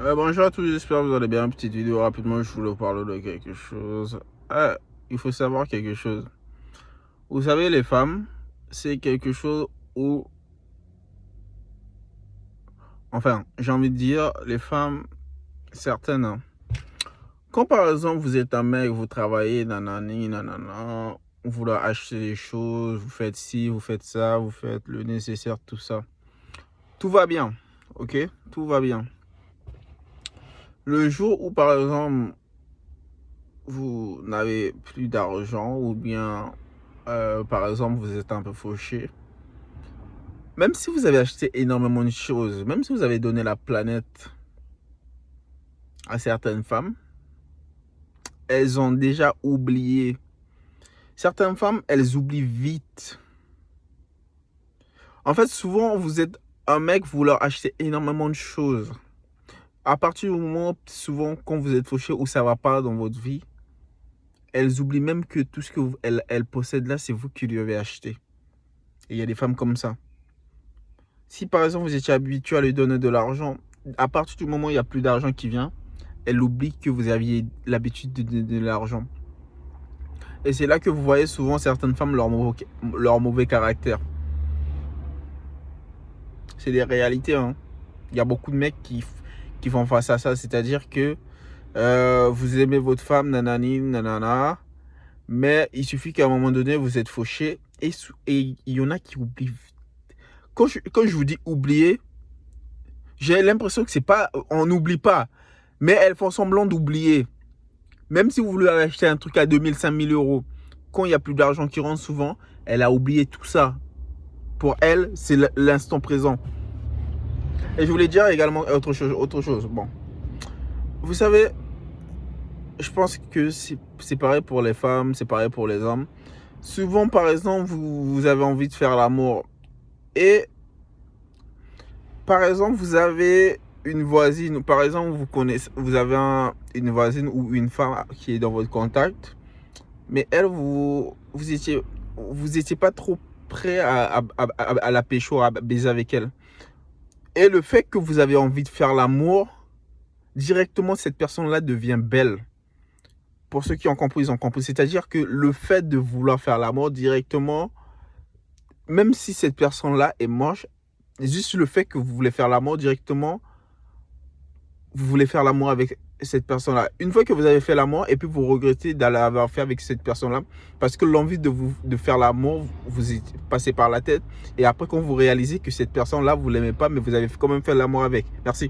Bonjour à tous, j'espère que vous allez bien. Une petite vidéo rapidement, je voulais vous parler de quelque chose. Il faut savoir quelque chose. Vous savez, les femmes, c'est quelque chose où, enfin, j'ai envie de dire, les femmes, certaines, hein. Quand par exemple vous êtes un mec, vous travaillez, nanani, nanana, vous leur achetez des choses, vous faites ci, vous faites ça, vous faites le nécessaire, tout ça. Tout va bien, ok? Tout va bien. Le jour où par exemple vous n'avez plus d'argent ou bien par exemple vous êtes un peu fauché, même si vous avez acheté énormément de choses, même si vous avez donné la planète à certaines femmes, elles ont déjà oublié. Certaines femmes, elles oublient vite. En fait, souvent, vous êtes un mec, vous leur achetez énormément de choses. À partir du moment, souvent, quand vous êtes fauché ou ça va pas dans votre vie, elles oublient même que tout ce que elles possèdent là, c'est vous qui lui avez acheté. Et il y a des femmes comme ça. Si par exemple vous étiez habitué à lui donner de l'argent, à partir du moment où il n'y a plus d'argent qui vient, elle oublie que vous aviez l'habitude de donner de l'argent. Et c'est là que vous voyez souvent certaines femmes leur mauvais caractère. C'est des réalités, hein. Il y a beaucoup de mecs qui font face à ça. C'est-à-dire que vous aimez votre femme, nanani, nanana, mais il suffit qu'à un moment donné, vous êtes fauché. Et il y en a qui oublient. Quand je vous dis oublier, j'ai l'impression que c'est pas, on n'oublie pas, mais elles font semblant d'oublier. Même si vous voulez acheter un truc à 2000, 5000 euros, quand il n'y a plus d'argent qui rentre souvent, elle a oublié tout ça. Pour elle, c'est l'instant présent. Et je voulais dire également autre chose. Bon, vous savez, je pense que c'est pareil pour les femmes, c'est pareil pour les hommes. Souvent, par exemple, vous avez envie de faire l'amour et par exemple, vous avez une voisine, par exemple, vous avez une voisine ou une femme qui est dans votre contact, mais elle, vous étiez pas trop prêt à la pécho, à baiser avec elle. Et le fait que vous avez envie de faire l'amour, directement, cette personne-là devient belle. Pour ceux qui ont compris, ils ont compris. C'est-à-dire que le fait de vouloir faire l'amour directement, même si cette personne-là est moche, juste le fait que vous voulez faire l'amour directement, vous voulez faire l'amour avec cette personne-là. Une fois que vous avez fait l'amour et puis vous regrettez d'avoir fait avec cette personne-là parce que l'envie de faire l'amour vous est passé par la tête et après quand vous réalisez que cette personne-là, vous ne l'aimez pas mais vous avez quand même fait l'amour avec. Merci.